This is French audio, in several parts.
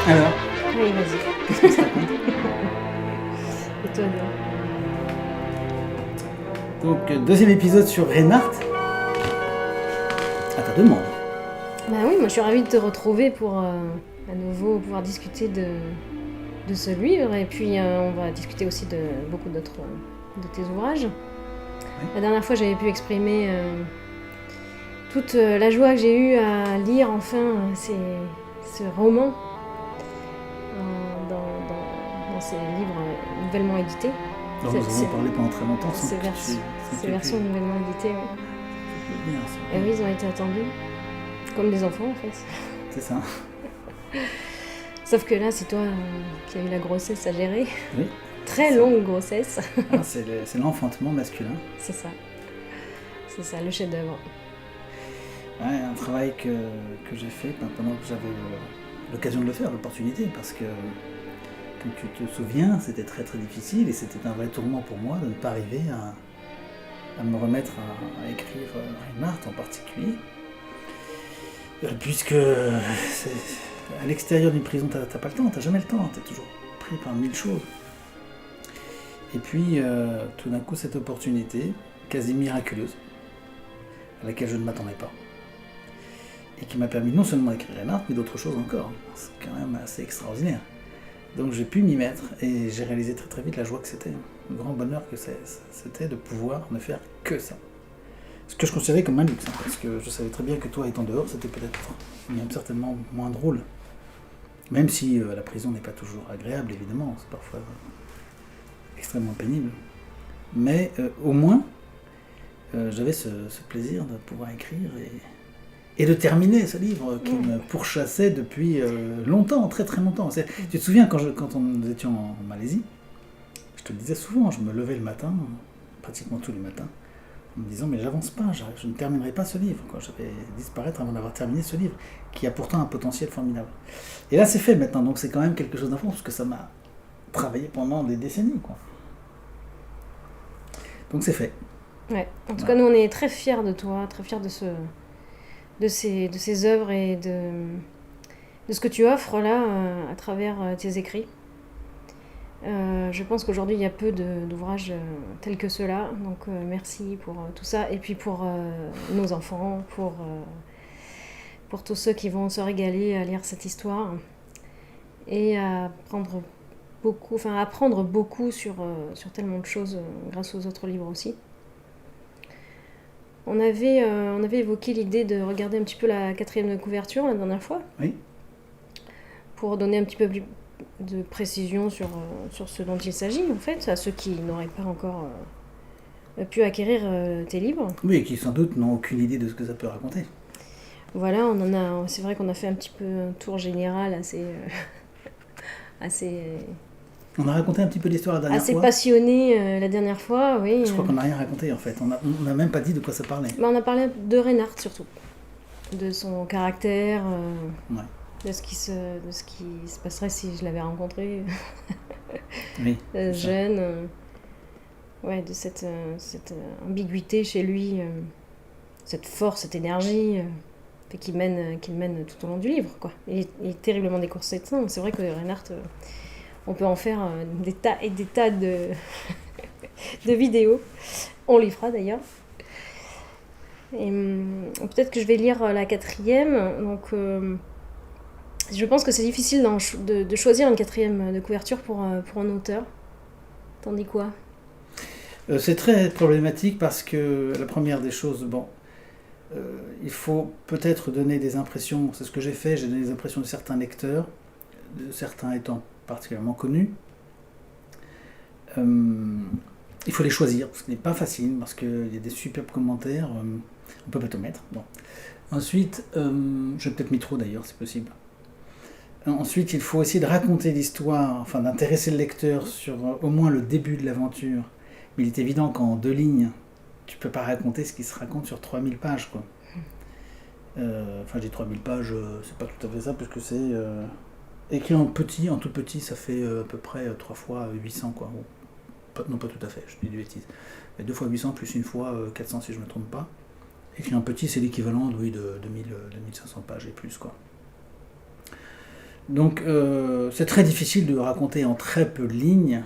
Alors, Oui, vas-y. qu'est-ce que ça raconte? Étonnant. Donc, deuxième épisode sur Reinhardt. À ta demande. Bah oui, moi je suis ravie de te retrouver pour à nouveau pouvoir discuter de ce livre. Et puis on va discuter aussi de beaucoup d'autres de tes ouvrages. Oui. La dernière fois, j'avais pu exprimer toute la joie que j'ai eue à lire enfin ce roman dans ces livres nouvellement édités. Donc, C'est- nous c'est- avons parlé pendant très longtemps sans Ces, que vers- tu- sans que ces tu versions puisses- nouvellement éditées, oui. Ça peut bien, ça. Et oui, ils ont été attendus. Comme des enfants en fait. C'est ça. Sauf que là, c'est toi qui as eu la grossesse à gérer. Oui. Très Ça. longue grossesse. Ah, c'est l'enfantement masculin. C'est ça. C'est ça, le chef-d'œuvre. Ouais, un travail que j'ai fait pendant que j'avais l'occasion de le faire, l'opportunité, parce que, comme tu te souviens, c'était très très difficile et c'était un vrai tourment pour moi de ne pas arriver à me remettre à écrire Reinhardt en particulier. Puisque à l'extérieur d'une prison, t'as pas le temps, t'as jamais le temps, t'es toujours pris par mille choses. Et puis, tout d'un coup, cette opportunité, quasi miraculeuse, à laquelle je ne m'attendais pas, et qui m'a permis non seulement d'écrire Reinhardt, mais d'autres choses encore. C'est quand même assez extraordinaire. Donc j'ai pu m'y mettre, et j'ai réalisé très très vite la joie que c'était, le grand bonheur que c'était de pouvoir ne faire que ça. Ce que je considérais comme un luxe, hein, parce que je savais très bien que toi étant dehors, c'était peut-être même certainement moins drôle. Même si la prison n'est pas toujours agréable, évidemment, c'est parfois extrêmement pénible. Mais au moins, j'avais ce plaisir de pouvoir écrire et de terminer ce livre qui me pourchassait depuis longtemps, très très longtemps. Tu te souviens quand nous étions en Malaisie, je te le disais souvent, je me levais le matin, pratiquement tous les matins, en me disant mais j'avance pas, je ne terminerai pas ce livre, quoi. Je vais disparaître avant d'avoir terminé ce livre, qui a pourtant un potentiel formidable. Et là c'est fait maintenant, donc c'est quand même quelque chose d'important, parce que ça m'a travaillé pendant des décennies, quoi. Donc c'est fait. Ouais. En tout cas, nous, on est très fiers de toi, très fiers de ces œuvres et de ce que tu offres là à travers tes écrits. Je pense qu'aujourd'hui, il y a peu d'ouvrages tels que ceux-là. Donc, merci pour tout ça. Et puis pour nos enfants, pour tous ceux qui vont se régaler à lire cette histoire et à apprendre beaucoup sur tellement de choses grâce aux autres livres aussi. On avait évoqué l'idée de regarder un petit peu la 4e couverture la dernière fois. Oui. Pour donner un petit peu plus de précision sur ce dont il s'agit, en fait, à ceux qui n'auraient pas encore pu acquérir tes livres. Oui, et qui sans doute n'ont aucune idée de ce que ça peut raconter. Voilà, c'est vrai qu'on a fait un petit peu un tour général assez On a raconté un petit peu l'histoire la dernière fois. passionné la dernière fois, oui. Je crois qu'on n'a rien raconté en fait, on n'a même pas dit de quoi ça parlait. On a parlé de Reinhardt surtout, de son caractère, Ouais. de ce qui se passerait si je l'avais rencontré Oui, c'est ça. jeune, de cette ambiguïté chez lui, cette force, cette énergie qu'il mène tout au long du livre, quoi. Il est terriblement déconcertant. C'est vrai que Reinhardt, on peut en faire des tas et des tas de vidéos. On les fera d'ailleurs. Et peut-être que je vais lire la 4e. Donc, je pense que c'est difficile de choisir une 4e de couverture pour un auteur. T'en dis quoi ? C'est très problématique parce que la première des choses, il faut peut-être donner des impressions, c'est ce que j'ai fait, j'ai donné des impressions de certains lecteurs, de certains étant particulièrement connus. Il faut les choisir, ce qui n'est pas facile, parce qu'il y a des superbes commentaires, on peut pas tout mettre. Bon. Ensuite, j'ai peut-être mis trop d'ailleurs, c'est possible. Ensuite, il faut essayer de raconter l'histoire, enfin d'intéresser le lecteur sur au moins le début de l'aventure. Mais il est évident qu'en 2 lignes, tu peux pas raconter ce qui se raconte sur 3000 pages, quoi. Enfin, j'ai 3000 pages, c'est pas tout à fait ça, parce que c'est écrit en tout petit, ça fait à peu près 3 fois 800, quoi. Non, pas tout à fait, je dis des bêtises. 2 fois 800 plus 1 fois 400 si je me trompe pas. Écrit en petit, c'est l'équivalent de 2500 pages et plus, quoi. Donc c'est très difficile de raconter en très peu de lignes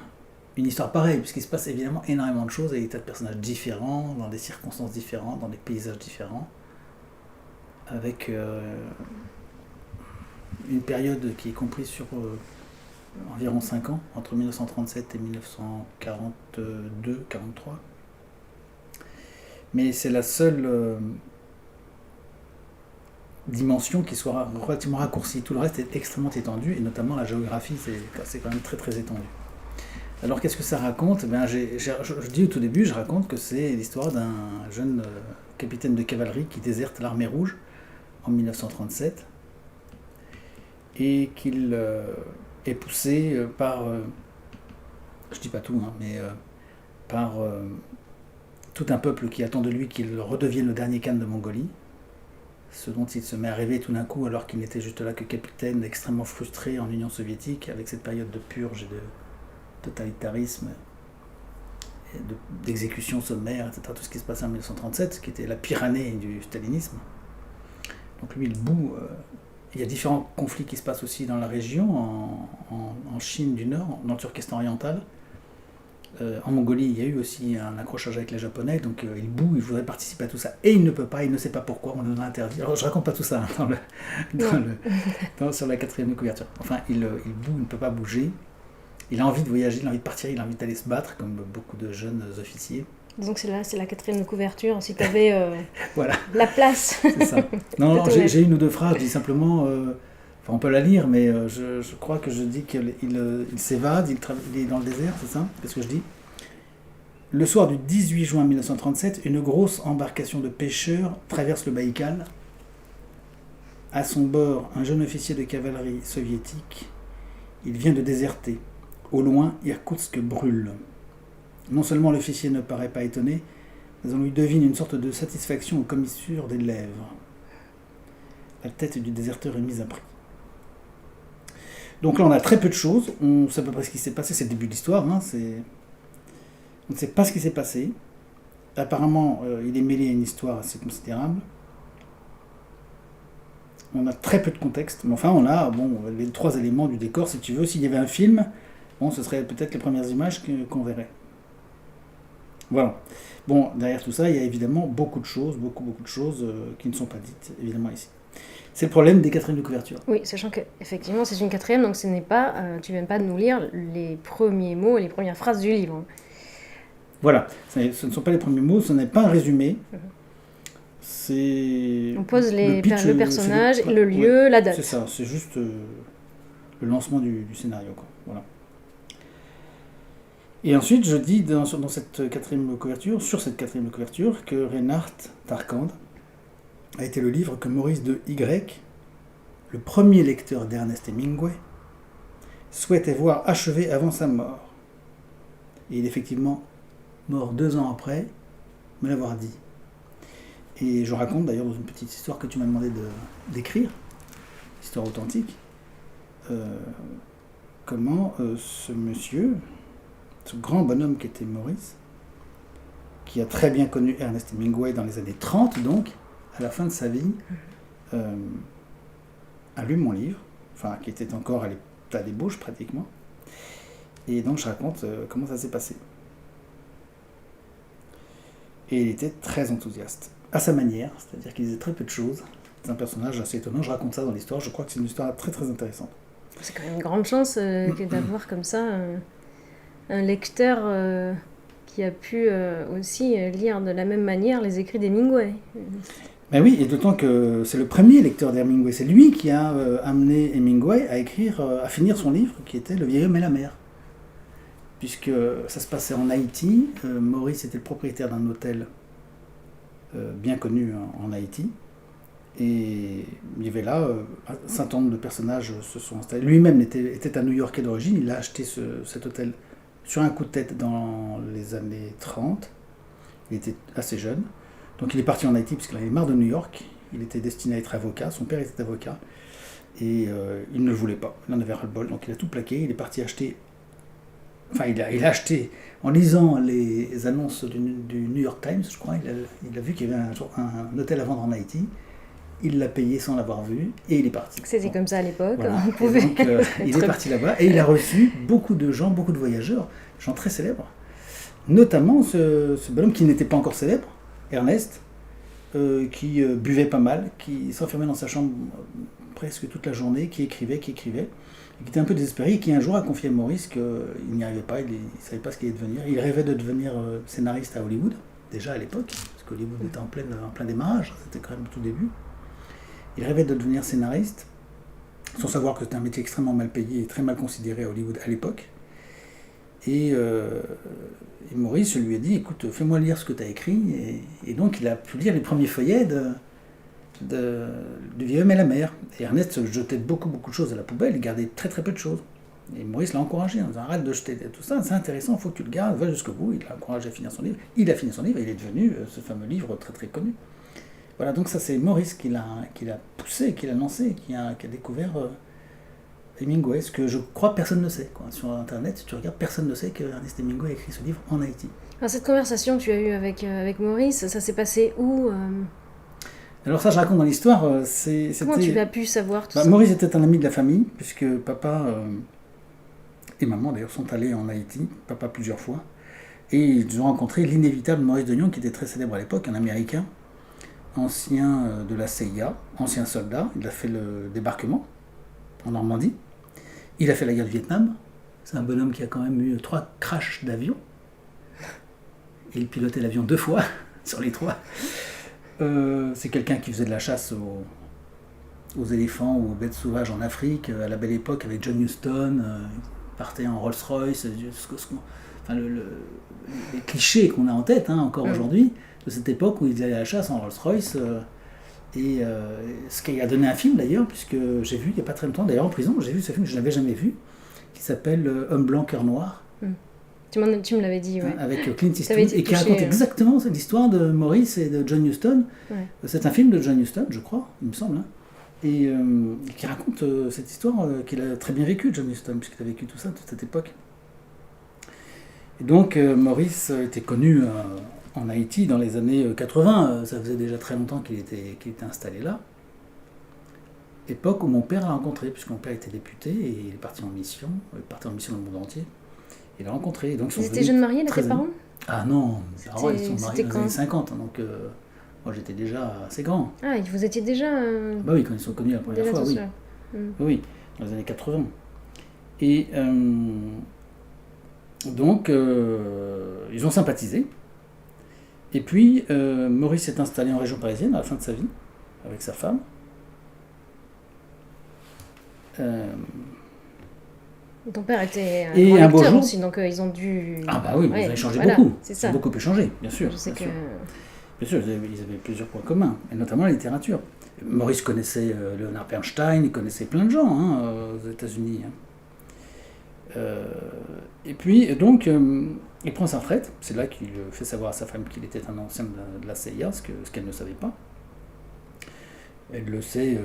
une histoire pareille, puisqu'il se passe évidemment énormément de choses, et des tas de personnages différents, dans des circonstances différentes, dans des paysages différents, avec une période qui est comprise sur environ 5 ans, entre 1937 et 1942-43. Mais c'est la seule dimension qui soit relativement raccourcie. Tout le reste est extrêmement étendu, et notamment la géographie, c'est quand même très très étendu. Alors qu'est-ce que ça raconte? Je dis au tout début, je raconte que c'est l'histoire d'un jeune capitaine de cavalerie qui déserte l'armée rouge en 1937, et qu'il est poussé par, je dis pas tout, hein, mais par tout un peuple qui attend de lui qu'il redevienne le dernier Khan de Mongolie, ce dont il se met à rêver tout d'un coup, alors qu'il n'était juste là que capitaine, extrêmement frustré en Union soviétique, avec cette période de purge et de totalitarisme, et d'exécution sommaire, etc., tout ce qui se passait en 1937, qui était la pire année du stalinisme. Donc lui, il bout. Il y a différents conflits qui se passent aussi dans la région, en Chine du Nord, en Turkestan oriental. En Mongolie, il y a eu aussi un accrochage avec les Japonais, donc il bout, il voudrait participer à tout ça, et il ne peut pas, il ne sait pas pourquoi, on nous a interdit. Alors je raconte pas tout ça hein, sur la 4e couverture. Enfin, il bout, il ne peut pas bouger, il a envie de voyager, il a envie de partir, il a envie d'aller se battre, comme beaucoup de jeunes officiers. Donc c'est la 4e couverture, si tu avais voilà. la place. C'est ça. Non, j'ai une ou deux phrases, je dis simplement, on peut la lire, mais je crois que je dis qu'il s'évade, il est dans le désert, c'est ça? Qu'est-ce que je dis? Le soir du 18 juin 1937, une grosse embarcation de pêcheurs traverse le Baïkal. À son bord, un jeune officier de cavalerie soviétique. Il vient de déserter. Au loin, Irkoutsk brûle. Non seulement l'officier ne paraît pas étonné, mais on lui devine une sorte de satisfaction aux commissures des lèvres. La tête du déserteur est mise à prix. Donc là, on a très peu de choses. On sait à peu près ce qui s'est passé. C'est le début de l'histoire. Hein. On ne sait pas ce qui s'est passé. Apparemment, il est mêlé à une histoire assez considérable. On a très peu de contexte. Mais enfin, on a les 3 éléments du décor, si tu veux. S'il y avait un film, ce serait peut-être les premières images qu'on verrait. Voilà. Bon, derrière tout ça, il y a évidemment beaucoup de choses qui ne sont pas dites, évidemment, ici. C'est le problème des 4e de couverture. Oui, sachant qu'effectivement, c'est une 4e, donc ce n'est pas, tu ne viens pas de nous lire les premiers mots et les premières phrases du livre. Voilà, ce ne sont pas les premiers mots, ce n'est pas un résumé. C'est on pose le personnage, le lieu, la date. C'est ça, c'est juste le lancement du scénario, quoi. Voilà. Et ensuite, je dis dans cette 4e couverture, sur cette 4e couverture, que Reinhard Tarkand a été le livre que Maurice de Y, le premier lecteur d'Ernest Hemingway, souhaitait voir achevé avant sa mort. Et il est effectivement mort 2 ans après me l'avoir dit. Et je raconte d'ailleurs dans une petite histoire que tu m'as demandé d'écrire, histoire authentique, comment ce monsieur, ce grand bonhomme qui était Maurice, qui a très bien connu Ernest Hemingway dans les années 30, donc, à la fin de sa vie, a lu mon livre, qui était encore à l'état d'ébauche pratiquement, et donc je raconte comment ça s'est passé. Et il était très enthousiaste, à sa manière, c'est-à-dire qu'il disait très peu de choses. C'est un personnage assez étonnant, je raconte ça dans l'histoire, je crois que c'est une histoire très très intéressante. C'est quand même une grande chance d'avoir comme ça un lecteur qui a pu aussi lire de la même manière les écrits d'Hemingway. Ben oui, et d'autant que c'est le premier lecteur d'Hemingway, c'est lui qui a amené Hemingway à finir son livre, qui était Le vieil homme et la mer. Puisque ça se passait en Haïti, Maurice était le propriétaire d'un hôtel bien connu en Haïti, et il y avait là un certain nombre de personnages se sont installés. Lui-même était un New-Yorkais d'origine, il a acheté cet hôtel sur un coup de tête dans les années 30, il était assez jeune, donc il est parti en Haïti parce qu'il avait marre de New York, il était destiné à être avocat, son père était avocat, et il ne le voulait pas, il en avait ras-le-bol, donc il a tout plaqué, il est parti acheter. Enfin, il a acheté, en lisant les annonces du New York Times, je crois, il a vu qu'il y avait un hôtel à vendre en Haïti. il l'a payé sans l'avoir vu, et il est parti. C'était comme ça à l'époque, Voilà. on pouvait... Donc, il est parti là-bas, et il a reçu beaucoup de gens, beaucoup de voyageurs, des gens très célèbres. Notamment ce bonhomme qui n'était pas encore célèbre, Ernest, qui buvait pas mal, qui s'enfermait dans sa chambre presque toute la journée, qui écrivait, et qui était un peu désespéré, et qui un jour a confié à Maurice qu'il n'y arrivait pas, il ne savait pas ce qu'il allait devenir. Il rêvait de devenir scénariste à Hollywood, déjà à l'époque, parce qu'Hollywood était en plein démarrage, c'était quand même le tout début. Il rêvait de devenir scénariste, sans savoir que c'était un métier extrêmement mal payé et très mal considéré à Hollywood à l'époque. Et Maurice lui a dit, écoute, fais-moi lire ce que tu as écrit. Et donc il a pu lire les premiers feuillets du Vieux homme et la mer. Et Ernest jetait beaucoup de choses à la poubelle, il gardait très peu de choses. Et Maurice l'a encouragé en disant, arrête de jeter tout ça, c'est intéressant, il faut que tu le gardes, va jusqu'au bout. Il l'a encouragé à finir son livre. Il a fini son livre et il est devenu ce fameux livre très connu. Voilà, donc ça c'est Maurice qui l'a poussé, qui l'a lancé, qui a découvert Hemingway, ce que je crois personne ne sait. Quoi. Sur Internet, si tu regardes, personne ne sait que Ernest Hemingway a écrit ce livre en Haïti. Alors cette conversation que tu as eue avec Maurice, ça s'est passé où Alors ça, je raconte dans l'histoire. Comment tu as pu savoir tout ça? Maurice était un ami de la famille, puisque papa et maman d'ailleurs sont allés en Haïti, papa plusieurs fois, et ils ont rencontré l'inévitable Maurice de Lyon, qui était très célèbre à l'époque, un Américain, ancien de la CIA, ancien soldat. Il a fait le débarquement en Normandie. Il a fait la guerre du Vietnam. C'est un bonhomme qui a quand même eu 3 crashs d'avion. Il pilotait l'avion 2 fois sur les 3. C'est quelqu'un qui faisait de la chasse aux éléphants ou aux bêtes sauvages en Afrique, à la belle époque avec John Huston. Il partait en Rolls-Royce. Enfin, les clichés qu'on a en tête encore aujourd'hui, de cette époque où ils allaient à la chasse en Rolls-Royce. Ce qui a donné un film d'ailleurs, puisque j'ai vu il n'y a pas très longtemps, d'ailleurs en prison, j'ai vu ce film que je n'avais jamais vu, qui s'appelle Homme blanc, cœur noir. Tu me l'avais dit, ouais. Avec Clint Eastwood, et qui raconte exactement l'histoire de Maurice et de John Huston. Ouais. C'est un film de John Huston, je crois, il me semble, et qui raconte cette histoire qu'il a très bien vécue, John Huston, puisqu'il a vécu tout ça, toute cette époque. Et donc Maurice était connu en Haïti dans les années 80, ça faisait déjà très longtemps qu'il était installé là. Époque où mon père l'a rencontré, puisque mon père était député et il est parti en mission, dans le monde entier. Il l'a rencontré. Donc ils étaient jeunes mariés, tes parents ? Ah non, ils sont mariés dans les années 50, donc moi j'étais déjà assez grand. Ah, vous étiez déjà... Bah oui, quand ils sont connus la première fois, oui. Oui, dans les années 80. Et donc, ils ont sympathisé. Et puis, Maurice s'est installé en région parisienne à la fin de sa vie, avec sa femme. Ton père était un grand lecteur aussi, donc ils ont dû... Ah bah oui, ils ont échangé beaucoup. C'est ça. Ils ont beaucoup échangé, bien sûr. Je sais que... Bien sûr, ils avaient plusieurs points communs, et notamment la littérature. Maurice connaissait Leonard Bernstein, il connaissait plein de gens aux États-Unis. Et puis, donc, il prend sa retraite. C'est là qu'il fait savoir à sa femme qu'il était un ancien de la CIA, ce qu'elle ne savait pas. Elle le sait,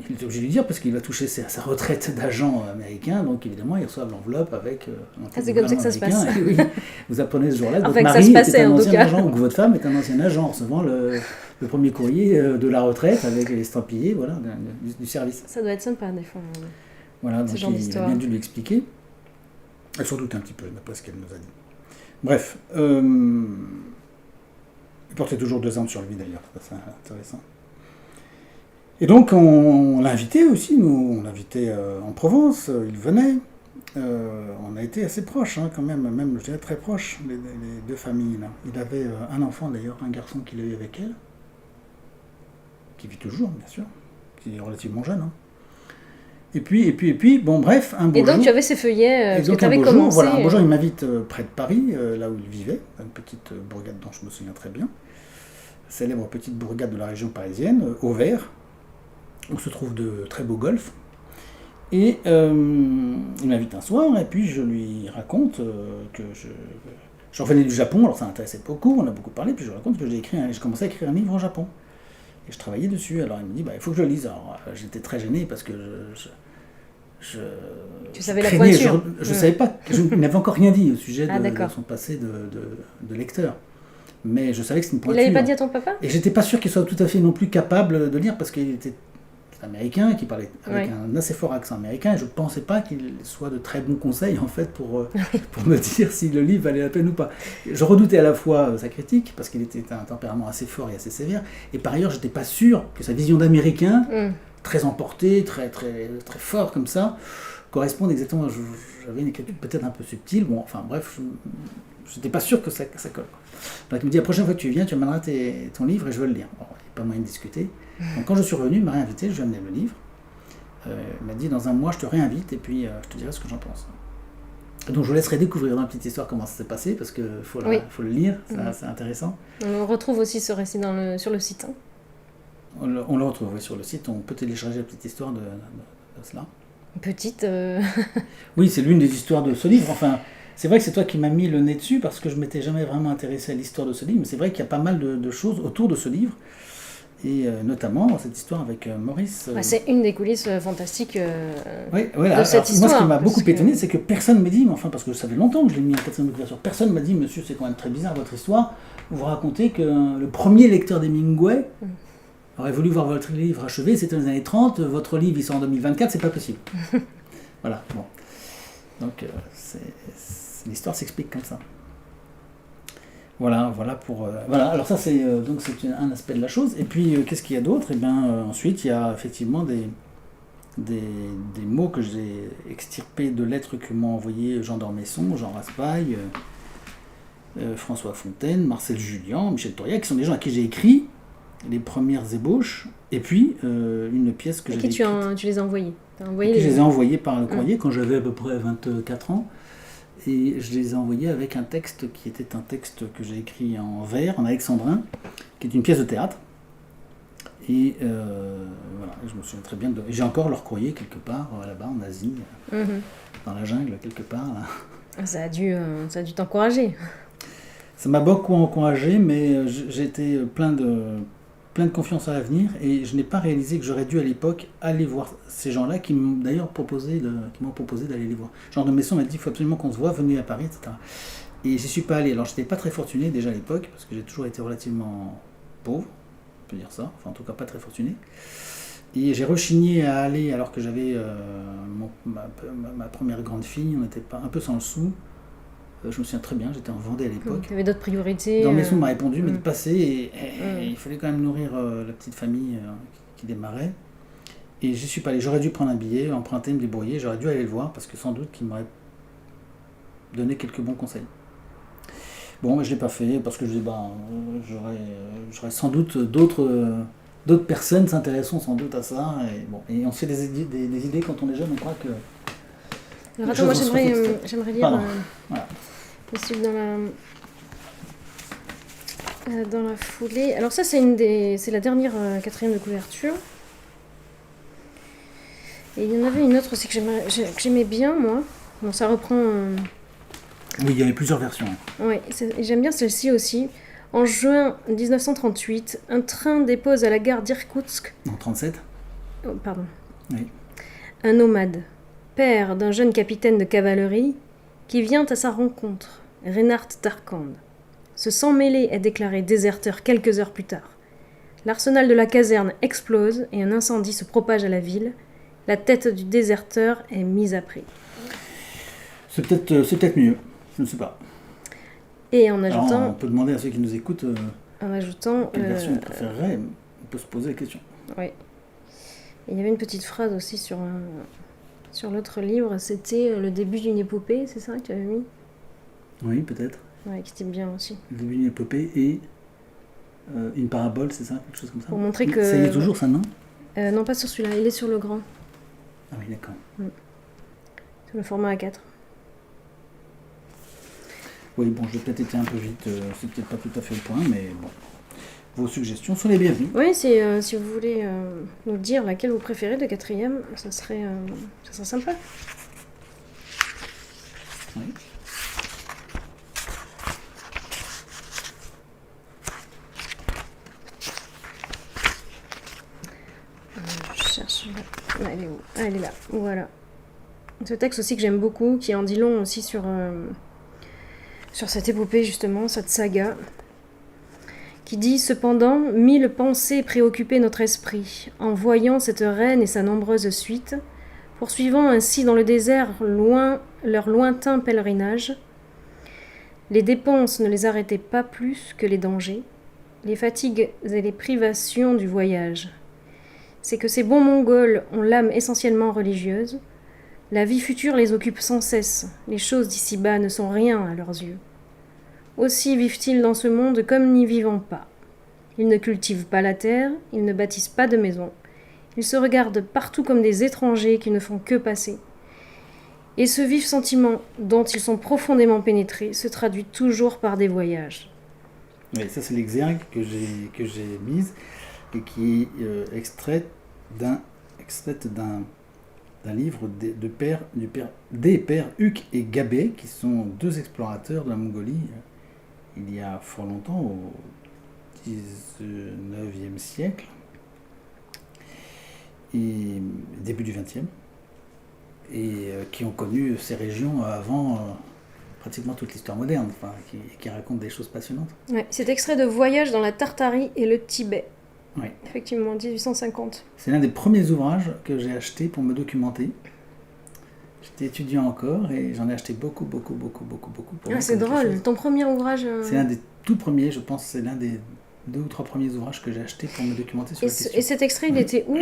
il est obligé de lui dire parce qu'il va toucher sa retraite d'agent américain, donc évidemment il reçoit l'enveloppe avec c'est comme ça que ça se passe. Oui, vous apprenez ce jour-là que enfin, votre mari était un ancien agent, ou que votre femme est un ancien agent, recevant le premier courrier de la retraite avec les estampillés du service. Ça doit être sympa des fois. Voilà, donc il a bien dû lui expliquer. Elle s'en doute un petit peu, d'après ce qu'elle nous a dit. Bref, il portait toujours 2 armes sur lui d'ailleurs, c'est intéressant. Et donc on l'a invité aussi, on l'invitait en Provence, il venait. On a été assez proches quand même je dirais très proches, les 2 familles là. Il avait un enfant d'ailleurs, un garçon qu'il a eu avec elle, qui vit toujours bien sûr, qui est relativement jeune. Et puis, bon bref, un beau jour... Et donc tu avais ces feuillets que tu avais commencé... Un beau jour, il m'invite près de Paris, là où il vivait, une petite bourgade dont je me souviens très bien, célèbre petite bourgade de la région parisienne, Auvers, où se trouvent de très beaux golfs. Et il m'invite un soir, et puis je lui raconte que je revenais du Japon, alors ça m'intéressait beaucoup, on a beaucoup parlé, puis je lui raconte que j'ai commencé à écrire un livre au Japon. Et je travaillais dessus, alors il me dit, il faut que je le lise. Alors j'étais très gêné parce que tu savais la pointure. Je savais pas, je n'avais encore rien dit au sujet de son passé de lecteur. Mais je savais que c'était une Il pointure. l'avait pas dit à ton papa? Et j'étais pas sûr qu'il soit tout à fait non plus capable de lire parce qu'il était américain, qui parlait avec Ouais. un assez fort accent américain, et je pensais pas qu'il soit de très bons conseils en fait pour me dire si le livre valait la peine ou pas. Je redoutais à la fois sa critique parce qu'il était un tempérament assez fort et assez sévère, et par ailleurs j'étais pas sûr que sa vision d'américain, très emportée, très fort comme ça, corresponde exactement. J'avais une écriture peut-être un peu subtile, bon, enfin bref, j'étais pas sûr que ça colle. Donc il me dit la prochaine fois que tu viens, tu m'amèneras ton livre et je veux le lire. Bon, il n'y a pas moyen de discuter. Donc quand je suis revenu, il m'a réinvité, je lui ai amené le livre. Il m'a dit dans un mois je te réinvite et puis je te dirai ce que j'en pense. Donc je vous laisserai découvrir dans la petite histoire comment ça s'est passé parce qu'il faut le lire, c'est intéressant. On retrouve aussi ce récit sur le site. Hein. On le retrouve sur le site, on peut télécharger la petite histoire de cela. Petite. Oui, c'est l'une des histoires de ce livre. Enfin, c'est vrai que c'est toi qui m'as mis le nez dessus parce que je m'étais jamais vraiment intéressé à l'histoire de ce livre, mais c'est vrai qu'il y a pas mal de choses autour de ce livre. Et notamment cette histoire avec Maurice. C'est une des coulisses fantastiques voilà. de cette histoire. Moi, ce qui m'a beaucoup étonné, c'est que personne ne m'a dit, mais enfin, parce que ça fait longtemps que je l'ai mis en quatrième de couverture, personne ne m'a dit, monsieur, c'est quand même très bizarre votre histoire. Vous racontez que le premier lecteur d'Hemingway aurait voulu voir votre livre achevé, c'était dans les années 30, votre livre il sort en 2024, c'est pas possible. Voilà, bon. Donc, l'histoire s'explique comme ça. Voilà pour. Voilà, alors ça c'est donc c'est un aspect de la chose. Et puis qu'est-ce qu'il y a d'autre? Et bien ensuite il y a effectivement des mots que j'ai extirpés de lettres que m'ont envoyé Jean d'Ormesson, Jean Raspail, François Fontaine, Marcel Julien, Michel Toria, qui sont des gens à qui j'ai écrit les premières ébauches. Et puis une pièce que j'avais écrite. Tu les as envoyés? Je les ai envoyés par le courrier quand j'avais à peu près 24 ans. Et je les ai envoyés avec un texte qui était un texte que j'ai écrit en vers, en alexandrin, qui est une pièce de théâtre. Et voilà, je me souviens très bien de... J'ai encore leur courrier quelque part, là-bas, en Asie, dans la jungle, quelque part. Là. Ça a dû t'encourager. Ça m'a beaucoup encouragé, mais j'étais plein de confiance à l'avenir, et je n'ai pas réalisé que j'aurais dû à l'époque aller voir ces gens-là qui m'ont d'ailleurs proposé d'aller les voir. Jean de Messon m'a dit il faut absolument qu'on se voit, venez à Paris, etc. Et j'y suis pas allé. Alors j'étais pas très fortuné déjà à l'époque, parce que j'ai toujours été relativement pauvre, on peut dire ça, enfin en tout cas pas très fortuné. Et j'ai rechigné à aller alors que j'avais ma première grande fille, on était un peu sans le sou. Je me souviens très bien, j'étais en Vendée à l'époque. Tu avais d'autres priorités. D'Ormesson m'a répondu, m'a dit passer, et il fallait quand même nourrir la petite famille qui démarrait. Et j'y suis pas allé. J'aurais dû prendre un billet, emprunter, me débrouiller, j'aurais dû aller le voir, parce que sans doute qu'il m'aurait donné quelques bons conseils. Bon, mais je ne l'ai pas fait, parce que je dis, j'aurais sans doute d'autres personnes s'intéresseront sans doute à ça. Et on se fait des idées quand on est jeune, on croit que... Alors attends, moi j'aimerais lire voilà. aussi dans la foulée. Alors ça c'est la dernière quatrième de couverture. Et il y en avait une autre aussi que j'aimais bien moi. Bon, ça reprend. Oui, il y avait plusieurs versions. Oui, j'aime bien celle-ci aussi. En juin 1938, un train dépose à la gare d'Irkoutsk. En 37. Oh, pardon. Oui. Un nomade, père d'un jeune capitaine de cavalerie, qui vient à sa rencontre, Reinhard Tarkand. Ce sang-mêlé est déclaré déserteur quelques heures plus tard. L'arsenal de la caserne explose et un incendie se propage à la ville. La tête du déserteur est mise à prix. C'est peut-être mieux, je ne sais pas. Et en ajoutant... Alors, on peut demander à ceux qui nous écoutent quelle version ils préféreraient. On peut se poser la question. Oui. Il y avait une petite phrase aussi sur l'autre livre, c'était le début d'une épopée, c'est ça que tu avais mis? Oui, peut-être. Oui, qui était bien aussi. Le début d'une épopée et une parabole, c'est ça? Quelque chose comme ça? Pour montrer que... Ça y est toujours, ça, non? Non, pas sur celui-là, il est sur le grand. Ah oui, d'accord. Sur le format A4. Oui, bon, j'ai peut-être été un peu vite, c'est peut-être pas tout à fait le point, mais bon. Vos suggestions sont les bienvenues. Oui, si vous voulez nous dire laquelle vous préférez de quatrième, ça serait sympa. Oui. Je cherche. Elle est où? Ah, elle est là. Voilà. Ce texte aussi que j'aime beaucoup, qui en dit long aussi sur cette épopée, justement, cette saga. qui dit « Cependant, 1000 pensées préoccupaient notre esprit, en voyant cette reine et sa nombreuse suite, poursuivant ainsi dans le désert leur lointain pèlerinage. Les dépenses ne les arrêtaient pas plus que les dangers, les fatigues et les privations du voyage. C'est que ces bons Mongols ont l'âme essentiellement religieuse. La vie future les occupe sans cesse, les choses d'ici-bas ne sont rien à leurs yeux. Aussi vivent-ils dans ce monde comme n'y vivant pas. Ils ne cultivent pas la terre, ils ne bâtissent pas de maisons. Ils se regardent partout comme des étrangers qui ne font que passer. Et ce vif sentiment dont ils sont profondément pénétrés se traduit toujours par des voyages. » Oui, ça c'est l'exergue que j'ai mise et qui est extraite d'un livre des pères Huc et Gabet, qui sont deux explorateurs de la Mongolie il y a fort longtemps, au XIXe siècle et début du XXe, et qui ont connu ces régions avant pratiquement toute l'histoire moderne, enfin, qui racontent des choses passionnantes. Ouais, c'est extrait de Voyage dans la Tartarie et le Tibet. Oui. Effectivement, 1850. C'est l'un des premiers ouvrages que j'ai acheté pour me documenter. J'étais étudiant encore et j'en ai acheté beaucoup. C'est drôle, ton premier ouvrage... C'est l'un des tout premiers, je pense, c'est l'un des 2 ou 3 premiers ouvrages que j'ai acheté pour me documenter sur la question. Et cet extrait, il était où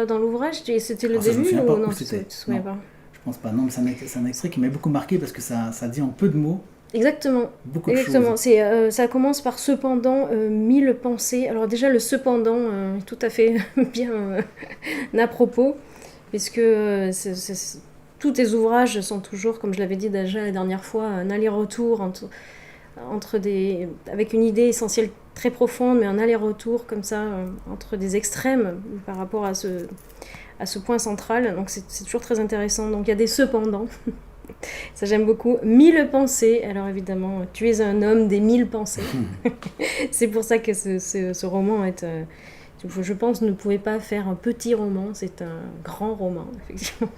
dans l'ouvrage? C'était le début ou non? Tu te souviens pas? Je pense pas. Non, mais c'est un extrait qui m'a beaucoup marqué parce que ça dit en peu de mots. Exactement. Beaucoup de choses. Ça commence par cependant 1000 pensées. Alors déjà le cependant est tout à fait bien à propos, puisque tous tes ouvrages sont toujours, comme je l'avais dit déjà la dernière fois, un aller-retour avec une idée essentielle très profonde, mais un aller-retour comme ça entre des extrêmes par rapport à ce point central. Donc c'est toujours très intéressant. Donc il y a des cependant. Ça j'aime beaucoup. 1000 pensées. Alors évidemment, tu es un homme des 1000 pensées. C'est pour ça que ce roman est, je pense, ne pouvait pas faire un petit roman. C'est un grand roman, effectivement.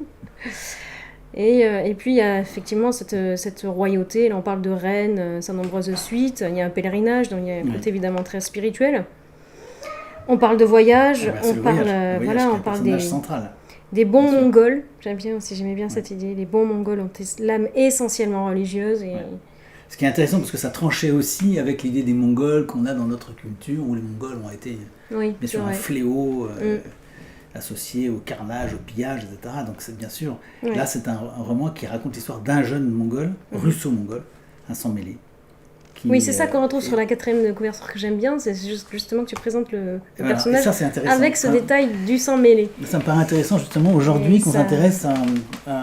Et puis il y a effectivement cette royauté. Là on parle de reine, sa nombreuse suite. Il y a un pèlerinage, donc il y a un côté évidemment très spirituel. On parle de voyage. On parle des bons Mongols. J'aimais bien cette idée. Les bons Mongols ont l'âme essentiellement religieuse. Et... Ouais. Ce qui est intéressant parce que ça tranchait aussi avec l'idée des Mongols qu'on a dans notre culture, où les Mongols ont été bien sûr un fléau associé au carnage, au pillage, etc. Donc c'est bien sûr, là c'est un roman qui raconte l'histoire d'un jeune Mongol, russo-mongol, un sang mêlé. Oui, c'est ça qu'on retrouve sur la 4e couverture que j'aime bien, c'est justement que tu présentes le personnage ça, avec ce détail du sang mêlé. Ça me paraît intéressant justement aujourd'hui qu'on s'intéresse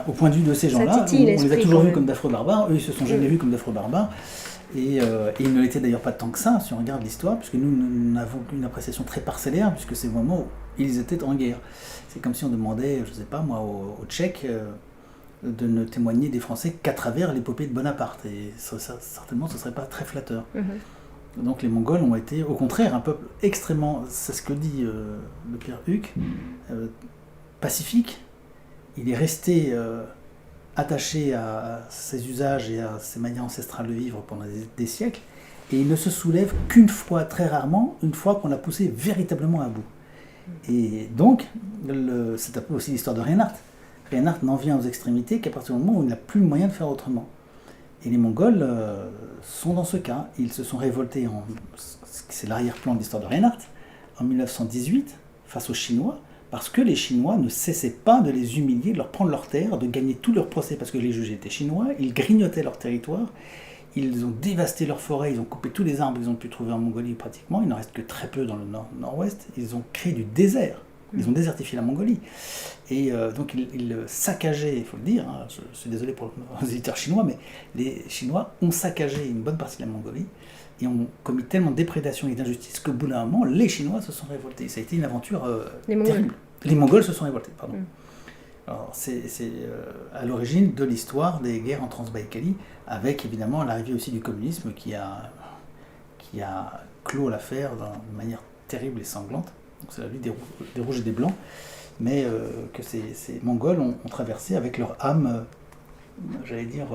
au point de vue de ces gens-là. On les a toujours vus comme d'affreux barbares, eux ils se sont jamais vus comme d'affreux barbares. Et ils ne l'étaient d'ailleurs pas tant que ça, si on regarde l'histoire, puisque nous avons une appréciation très parcellaire, puisque c'est le moment où ils étaient en guerre. C'est comme si on demandait, je ne sais pas moi, aux Tchèques de ne témoigner des Français qu'à travers l'épopée de Bonaparte. Et certainement, ce ne serait pas très flatteur. Mm-hmm. Donc les Mongols ont été, au contraire, un peuple extrêmement, c'est ce que dit le père Huc, pacifique. Il est resté... attaché à ses usages et à ses manières ancestrales de vivre pendant des siècles, et il ne se soulève qu'une fois, très rarement, une fois qu'on l'a poussé véritablement à bout. Et donc, c'est un peu aussi l'histoire de Reinhardt. Reinhardt n'en vient aux extrémités qu'à partir du moment où il n'a plus le moyen de faire autrement. Et les Mongols sont dans ce cas. Ils se sont révoltés, c'est l'arrière-plan de l'histoire de Reinhardt, en 1918, face aux Chinois, parce que les Chinois ne cessaient pas de les humilier, de leur prendre leurs terres, de gagner tous leurs procès parce que les juges étaient chinois, ils grignotaient leur territoire, ils ont dévasté leurs forêts, ils ont coupé tous les arbres qu'ils ont pu trouver en Mongolie pratiquement, il n'en reste que très peu dans le nord-ouest, ils ont créé du désert, ils ont désertifié la Mongolie. Et donc ils saccageaient, il faut le dire, hein, je suis désolé pour les éditeurs chinois, mais les Chinois ont saccagé une bonne partie de la Mongolie, et ont commis tellement de déprédation et d'injustice qu'au bout d'un moment, les Chinois se sont révoltés. Ça a été une aventure terrible. Les Mongols se sont révoltés, pardon. Alors, c'est à l'origine de l'histoire des guerres en Transbaïkalie, avec évidemment l'arrivée aussi du communisme qui a clos l'affaire d'une manière terrible et sanglante. Donc, c'est la lutte des rouges et des blancs, mais que ces Mongols ont traversé avec leur âme, j'allais dire,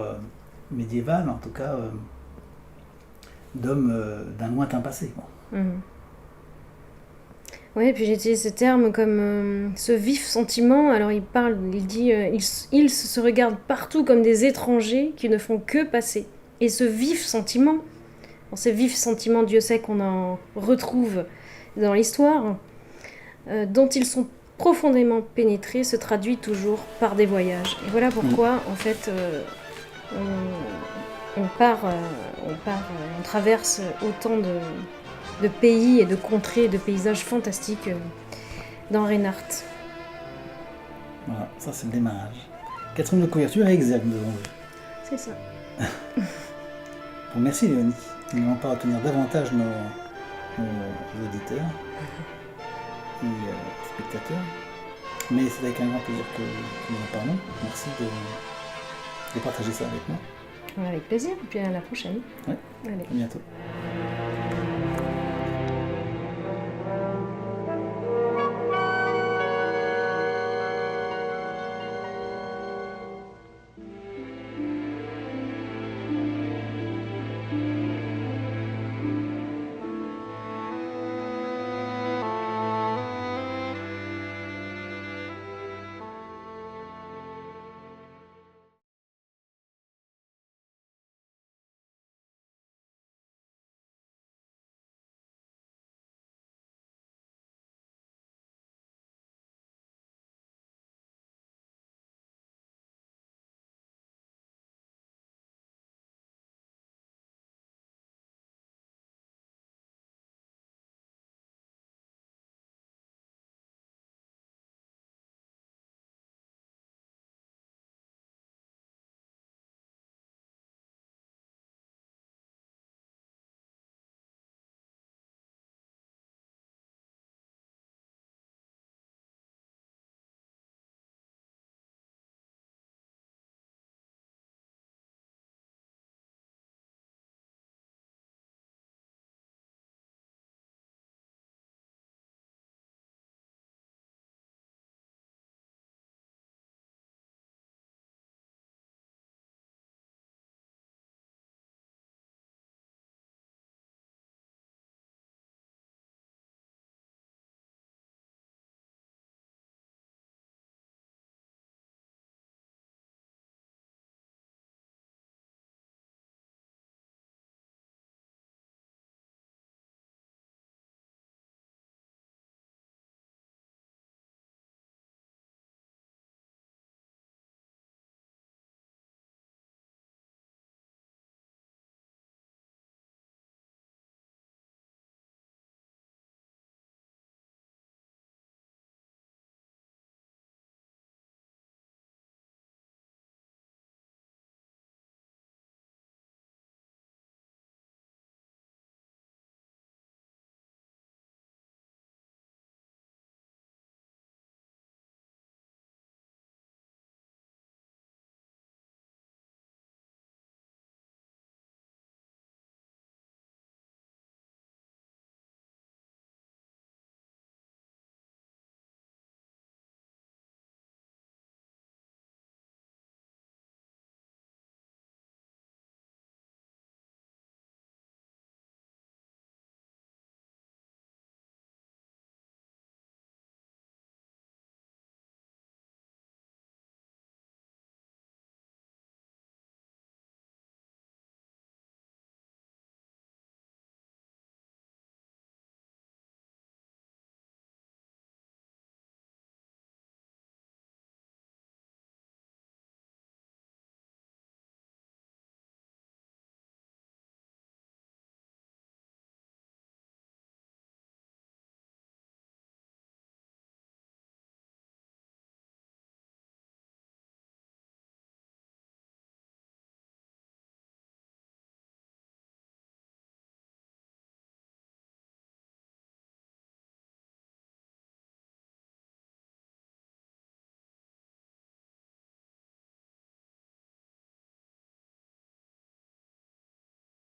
médiévale, en tout cas... d'hommes d'un lointain passé. Quoi. Oui, puis j'ai utilisé ce terme comme ce vif sentiment. Alors il dit ils se regardent partout comme des étrangers qui ne font que passer. Et ce vif sentiment, ce vif sentiment, Dieu sait qu'on en retrouve dans l'histoire, dont ils sont profondément pénétrés, se traduit toujours par des voyages. Et voilà pourquoi, en fait, on traverse autant de pays et de contrées, de paysages fantastiques dans Reinhardt. Voilà, ça c'est le démarrage. Quatrième de couverture et Hexagon devant vous. C'est ça. Bon, merci Léonie. Nous n'allons pas retenir davantage nos auditeurs et spectateurs. Mais c'est avec un grand plaisir que nous en parlons. Merci de partager ça avec moi. Avec plaisir, et puis à la prochaine. Ouais, allez. À bientôt.